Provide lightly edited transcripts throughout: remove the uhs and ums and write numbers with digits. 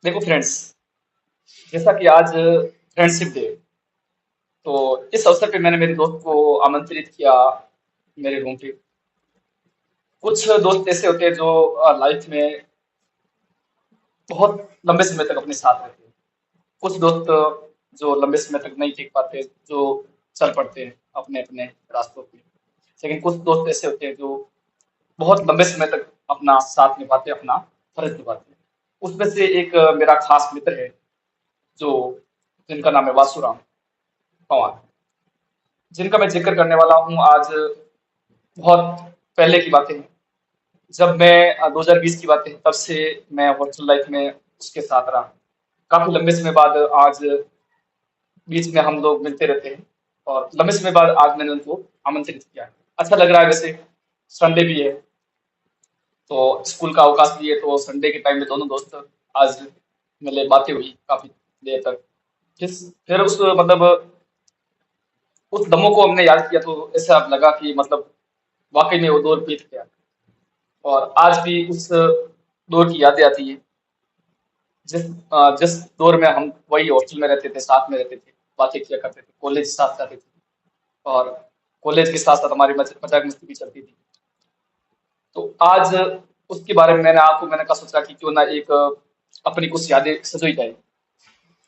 देखो फ्रेंड्स, जैसा कि आज फ्रेंडशिप डे, तो इस अवसर पे मैंने मेरे दोस्त को आमंत्रित किया मेरे रूम पे। कुछ दोस्त ऐसे होते हैं जो लाइफ में बहुत लंबे समय तक अपने साथ रहते हैं। कुछ दोस्त जो लंबे समय तक नहीं टिक पाते, जो चल पड़ते हैं अपने अपने रास्तों पे। लेकिन कुछ दोस्त ऐसे होते हैं जो बहुत लंबे समय तक अपना साथ निभाते, अपना फर्ज निभाते हैं। उसमें से एक मेरा खास मित्र है, जो जिनका नाम है वासुराम पवार, जिनका मैं जिक्र करने वाला हूँ आज। बहुत पहले की बातें हैं, जब मैं 2020 की बातें हैं, तब से मैं हॉस्टल लाइफ में उसके साथ रहा। काफी लंबे समय बाद आज बीच में हम लोग मिलते रहते हैं, और लंबे समय बाद आज मैंने उनको आमंत्रित किया है। अच्छा लग रहा है। वैसे संडे भी है, तो स्कूल का अवकाश भी है, तो संडे के टाइम में दोनों दोस्त आज मिले, बातें हुई काफी देर तक। फिर फिर उस मतलब उस दमों को हमने याद किया, तो ऐसा लगा कि मतलब वाकई में वो दौर बीत गया। और आज भी उस दौर की यादें आती है, जिस दौर में हम वही हॉस्टल में रहते थे, साथ में रहते थे, बातें किया करते थे, कॉलेज साथ जाते थे, और कॉलेज के साथ साथ हमारी मजाक मस्ती भी चलती थी। तो आज उसके बारे में मैंने कहा सोचा कि क्यों ना एक अपनी कुछ यादें सजोई जाए।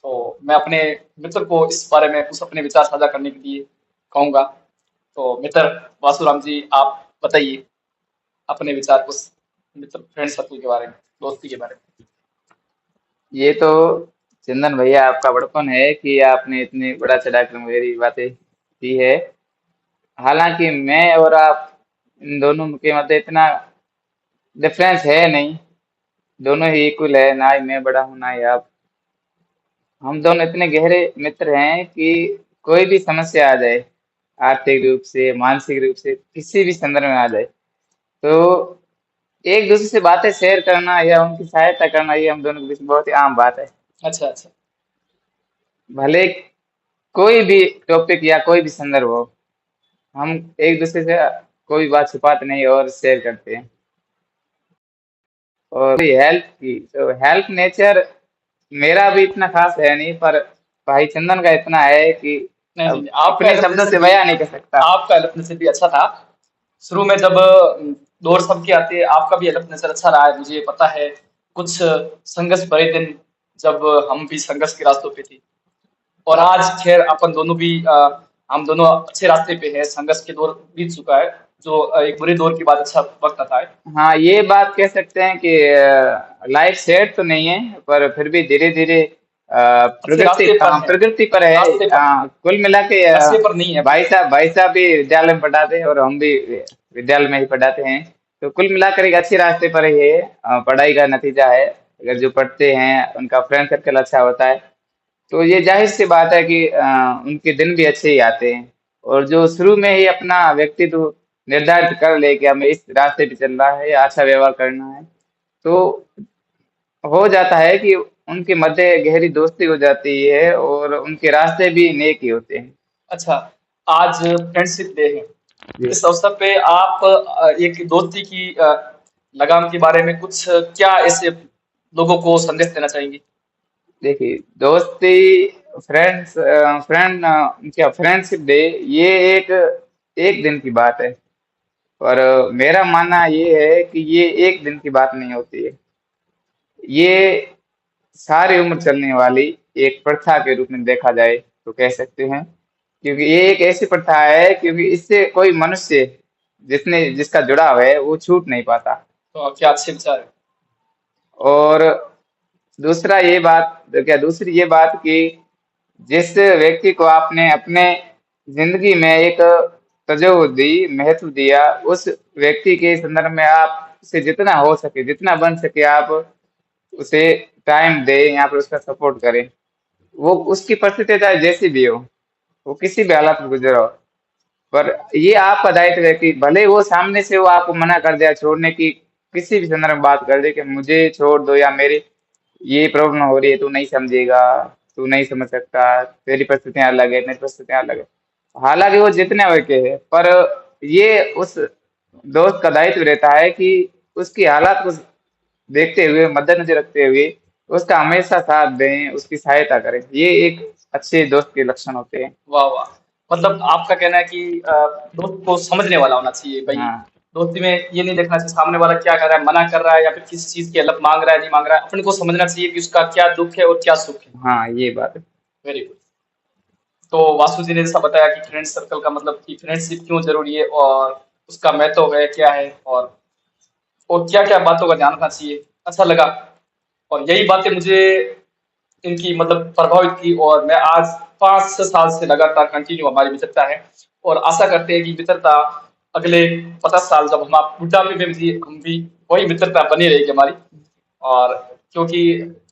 तो मैं अपने मित्र को इस बारे में कुछ अपने विचार साझा करने के लिए कहूंगा। तो मित्र वासुराम जी, आप बताइए अपने विचार कुछ मित्र फ्रेंड सर्कल के बारे में, दोस्ती के बारे में। ये तो चंदन भैया आपका बड़पन है कि आपने इतनी बड़ा चढ़ाकर मेरी बातें की है। हालांकि मैं और आप इन दोनों के मध्य इतना डिफरेंस है नहीं। दोनों ही इक्वल है, ना ही मैं बड़ा हूँ ना ही आप। हम दोनों इतने गहरे मित्र हैं कि कोई भी समस्या आ जाए, आर्थिक रूप से मानसिक रूप से किसी भी संदर्भ में आ जाए, तो एक दूसरे से बातें शेयर करना या उनकी सहायता करना, ये हम दोनों के बीच बहुत ही आम बात है। अच्छा अच्छा। भले कोई भी टॉपिक या कोई भी संदर्भ हो, हम एक दूसरे से कोई बात छुपाते नहीं और शेयर करते हैं। और हेल्प की तो हेल्प नेचर मेरा भी इतना खास है नहीं, पर भाई चंदन का इतना है कि नहीं नहीं अब नहीं, आपका अपने हेल्प शब्दों नेचर से भी बयां नहीं कर सकता। आपका हेल्प नेचर भी अच्छा था। शुरू में जब दौर सबके आते हैं, आपका भी हेल्प नेचर अच्छा रहा है, मुझे पता है। कुछ संघर्ष भरे दिन, जब हम भी संघर्ष के रास्तों पे थे। और आज खैर अपन दोनों भी हम दोनों अच्छे रास्ते पे हैं, संघर्ष के दौर बीत चुका है। जो एक बुरे दौर के बाद अच्छा वक्त आता है। हाँ, ये बात कह सकते हैं कि लाइफ सेट तो नहीं है, पर फिर भी धीरे धीरे अच्छे प्रगति, रास्ते पर हाँ, है, प्रगति पर है। रास्ते पर है, कुल मिला के नक्शे पर नहीं है अपने। भाई साहब भी विद्यालय में पढ़ाते हैं और हम भी विद्यालय में ही पढ़ाते हैं। तो कुल मिलाकर एक अच्छे रास्ते पर ही है। पढ़ाई का नतीजा है, अगर जो पढ़ते हैं उनका फ्रेंड सर्कल अच्छा होता है, तो ये जाहिर सी बात है कि उनके दिन भी अच्छे ही आते हैं। और जो शुरू में ही अपना व्यक्तित्व निर्धारित कर ले कि हमें इस रास्ते पे चल रहा है या अच्छा व्यवहार करना है, तो हो जाता है कि उनके मध्य गहरी दोस्ती हो जाती है और उनके रास्ते भी नेक ही होते हैं। अच्छा, आज फ्रेंडशिप डे है। जी। इस अवसर पे आप एक दोस्ती की लगाम के बारे में कुछ क्या ऐसे लोगों को संदेश देना चाहेंगे? देखिए, दोस्ती, फ्रेंड क्या फ्रेंडशिप डे, ये एक एक दिन की बात है। और मेरा मानना ये है कि ये एक दिन की बात नहीं होती है। ये सारी उम्र चलने वाली एक प्रथा के रूप में देखा जाए तो कह सकते हैं, क्योंकि ये एक ऐसी प्रथा है, क्योंकि इससे कोई मनुष्य जिसने जिसका जुड़ाव है वो छूट नहीं पाता। तो क्या अच्छे विचार है। और दूसरी ये बात कि जिस व्यक्ति को आपने अपने जिंदगी में एक तजर्बा दी, महत्व दिया, उस व्यक्ति के संदर्भ में आप से जितना हो सके, जितना बन सके, आप उसे टाइम दें, यहाँ पर उसका सपोर्ट करें। वो उसकी परिस्थिति चाहे जैसी भी हो, वो किसी भी हालात में गुजरा हो, पर ये आपका दायित्व है कि भले वो सामने से वो आपको मना कर दिया छोड़ने की, किसी भी संदर्भ में बात कर दे कि मुझे छोड़ दो या मेरी ये प्रॉब्लम हो रही है, तू नहीं समझेगा, तू नहीं समझ सकता, तेरी परिस्थितियां अलग है, मेरी परिस्थितियां अलग है। हालांकि वो जितने वह के है, पर ये उस दोस्त का दायित्व रहता है कि उसकी हालात को देखते हुए, मद्देनजर रखते हुए, उसका हमेशा साथ दें, उसकी सहायता करें। ये एक अच्छे दोस्त के लक्षण होते हैं। वाह वाह। मतलब आपका कहना है कि दोस्त को समझने वाला होना चाहिए भाई। हाँ, दोस्ती में ये नहीं देखना चाहिए सामने वाला क्या कर रहा है, मना कर रहा है या फिर किसी चीज की हेल्प मांग रहा है नहीं मांग रहा है, अपने को समझना चाहिए कि उसका क्या दुख है और क्या सुख है। हाँ, ये बात है। Very good. तो वासु जी ने जैसा बताया कि फ्रेंड सर्कल का मतलब कि फ्रेंडशिप क्यों जरूरी है और उसका महत्व है क्या है, और क्या क्या बातों का ध्यान रखना चाहिए, अच्छा लगा। और यही बातें मुझे इनकी मतलब प्रभावित की, और मैं आज 5 6 साल से लगातार कंटिन्यू हमारी मित्रता है। और आशा करते हैं कि मित्रता अगले 50 साल जब हम आप बुढ़ापे में भी हम भी वही मित्रता बनी रहेगी हमारी। और क्योंकि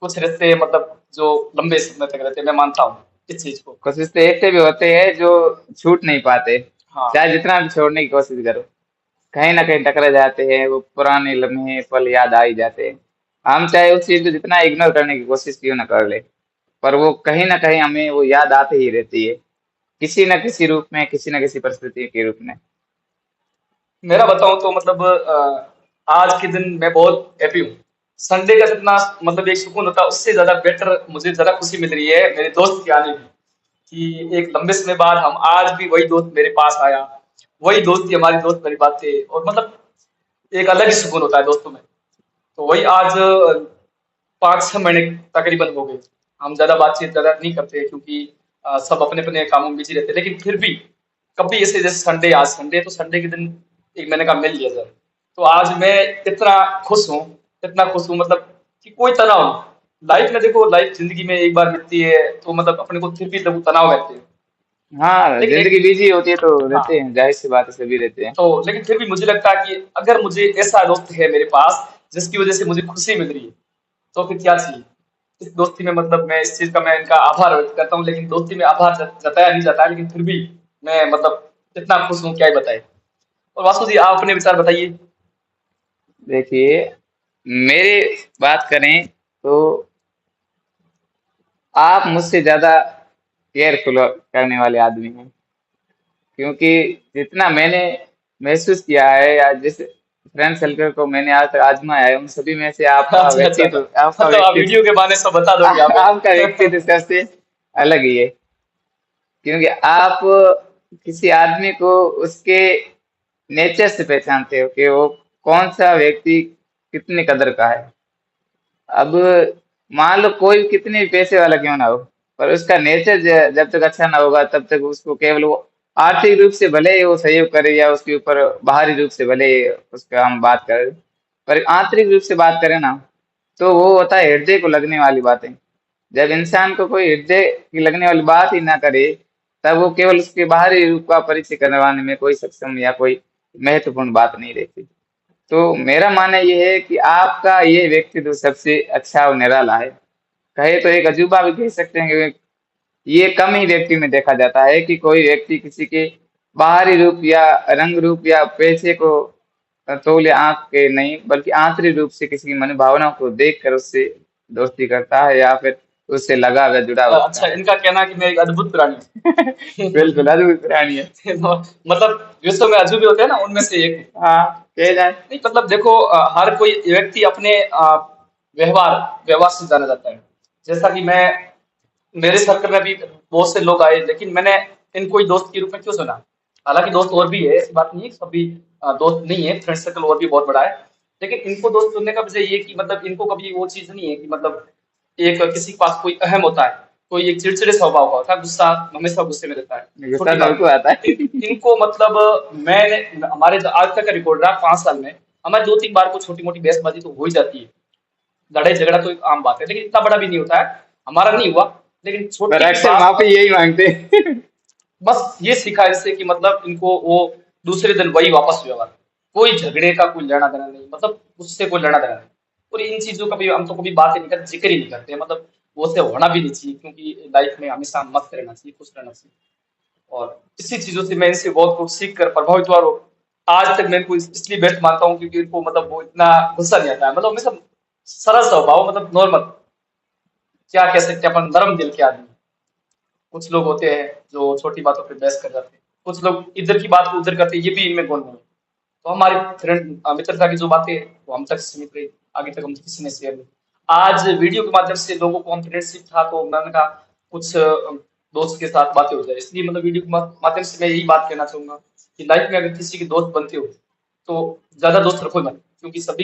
कुछ रिश्ते मतलब जो लंबे समय तक रहते हैं, मैं मानता हूँ इस चीज को। कुछ रिश्ते ऐसे भी होते हैं जो छूट नहीं पाते, हाँ। चाहे जितना भी छोड़ने की कोशिश करो, कहीं ना कहीं टकरा जाते हैं। वो पुराने लम्हे पल याद आ ही जाते हैं। हम चाहे उस चीज को जितना इग्नोर करने की कोशिश क्यों ना कर ले, पर वो कहीं ना कहीं हमें वो याद आती ही रहती है, किसी न किसी रूप में, किसी न किसी परिस्थिति के रूप में। मेरा बताऊं तो मतलब आज के दिन मैं बहुत हैप्पी हूँ। संडे का जितना मतलब एक सुकून होता है, उससे ज्यादा बेटर मुझे ज्यादा खुशी मिल रही है मेरे दोस्त के आने की। कि एक लंबे समय बाद हम आज भी वही दोस्त मेरे पास आया, वही दोस्ती हमारी दोस्त भरी बातें, और मतलब एक अलग ही सुकून होता है दोस्तों में। तो वही आज 5 6 महीने तकरीबन हो गए। हम ज्यादा बातचीत ज्यादा नहीं करते क्योंकि सब अपने अपने कामों में बिजी रहते हैं, लेकिन फिर भी कभी ऐसे जैसे संडे, आज संडे तो संडे के दिन एक महीने का मिल लिया जाए, तो आज मैं इतना खुश हूँ, इतना खुश हूँ मतलब कि कोई तनाव नहीं। लाइफ में देखो, लाइफ जिंदगी में एक बार मिलती है तो मतलब अपने को फिर भी तनाव रहते हैं, हाँ, लेकिन जिंदगी एक, बिजी होती है तो हाँ, रहते हैं, जाहिर सी बात है, सभी रहते हैं। तो लेकिन फिर भी मुझे लगता है कि अगर मुझे ऐसा दोस्त है मेरे पास जिसकी वजह से मुझे खुशी मिल रही है, तो फिर क्या चाहिए। इस दोस्ती में मतलब मैं इस चीज का मैं इनका आभार व्यक्त करता हूँ, लेकिन दोस्ती में आभार जताया नहीं जाता है, लेकिन फिर भी मैं मतलब इतना खुश हूँ क्या ही बताए। और वासु जी आप अपने विचार बताइए। देखिए, मेरे बात करें तो आप मुझसे ज्यादा केयरफुल करने वाले आदमी हैं, क्योंकि जितना मैंने महसूस किया है या जिस फ्रेंड सर्कल को मैंने आज तक आजमाया है, उन सभी में से अच्छा अच्छा अच्छा। आपका मतलब आप वीडियो के व्यक्तित्व बहाने सब बता दोगे आप आपका हैं? व्यक्तित्व सबसे अलग ही है। क्योंकि आप किसी आदमी को उसके नेचर से पहचानते हो कि वो कौन सा व्यक्ति कितने कदर का है। अब मान लो कोई कितने भी पैसे वाला क्यों ना हो, पर उसका नेचर जब तक अच्छा ना होगा, तब तक उसको केवल वो आर्थिक रूप से भले ही वो सहयोग करे या उसके ऊपर बाहरी रूप से भले ही उसका हम बात करें, पर आंतरिक रूप से बात करें ना, तो वो होता है हृदय को लगने वाली बातें। जब इंसान को कोई हृदय की लगने वाली बात ही ना करे, तब वो केवल उसके बाहरी रूप का परिचय करवाने में कोई सक्षम या कोई महत्वपूर्ण बात नहीं रहती। तो मेरा मानना ये है कि आपका ये व्यक्तित्व सबसे अच्छा और निराला है। कहे तो एक अजूबा भी कह सकते हैं, कि ये कम ही व्यक्ति में देखा जाता है कि कोई व्यक्ति किसी के बाहरी रूप या रंग रूप या पैसे को तौले आंख के नहीं, बल्कि आंतरिक रूप से किसी की मनोभावनाओं को देख कर उससे दोस्ती करता है या फिर उससे लगाव या जुड़ाव रखता अच्छा, है। इनका कहना है कि मैं एक अद्भुत प्राणी हूँ। बिल्कुल अद्भुत प्राणी है। मतलब विश्व में अजूबे होते हैं ना, उनमें से एक हूँ। हाँ, कह जाए। नहीं मतलब देखो, हर कोई व्यक्ति अपने व्यवहार व्यवहार से जाना जाता है। जैसा कि मैं, मेरे सर्कल में भी बहुत से लोग आए, लेकिन मैंने इनको ही दोस्त के रूप में क्यों चुना। हालांकि दोस्त और भी है, ऐसी बात नहीं है कि सभी दोस्त नहीं है, फ्रेंड सर्कल और भी बहुत बड़ा है। लेकिन इनको दोस्त चुनने का वजह ये कि मतलब इनको कभी वो चीज नहीं है कि मतलब एक किसी के पास कोई अहम होता है, कोई एक चिड़चिड़े स्वभाव का होता है, गुस्सा, हमेशा गुस्से में रहता है, गुस्सा छोटी तो बात सबको आता पे। है। इनको मतलब मैंने, हमारे जो आज तक का रिकॉर्ड रहा 5 साल में, हमारे 2 3 बार को छोटी मोटी बहसबाजी तो हो ही जाती है। लड़ाई झगड़ा तो एक आम बात है, लेकिन इतना बड़ा भी नहीं होता है। हमारा नहीं हुआ, लेकिन पर छोटी सी अक्सर बात, माफी यही मांगते हैं। बस ये सीखा है इससे कि मतलब इनको वो दूसरे दिन वही वापस व्यवहार, कोई झगड़े का कोई लेना देना नहीं, मतलब उससे कोई लेना देना नहीं। और इन चीजों का भी हम तो कभी बात ही नहीं करते, जिक्र ही नहीं करते, मतलब वो से होना भी नहीं चाहिए, क्योंकि लाइफ में हमेशा मस्त रहना चाहिए, खुश रहना चाहिए। और इसी चीजों से मैं इनसे बहुत कुछ सीख कर प्रभावित हुआ, और आज तक मैं इनको इसलिए बेस्ट मानता हूँ क्योंकि इनको मतलब वो इतना गुस्सा नहीं आता है, मतलब हमेशा सरल स्वभाव, मतलब नॉर्मल, क्या कह सकते हैं अपन, नरम दिल के आदमी। कुछ लोग होते हैं जो छोटी बातों पे बहस कर जाते हैं, कुछ लोग इधर की बात को उधर करते हैं, ये भी इनमें गुण नहीं है। तो हमारी फ्रेंड मित्रता की जो बातें हैं वो हम तक सीमित रही, आगे तक हम किसी ने शेयर नहीं। आज वीडियो के माध्यम से लोगों को कॉन्फिडेंस था, तो मैंने कहा कुछ दोस्त के साथ बातें हो जाए, इसलिए मतलब वीडियो के माध्यम से मैं यही बात कहना चाहूंगा कि लाइफ में अगर किसी के दोस्त बनते हो तो ज्यादा दोस्त रखो मत, क्योंकि सभी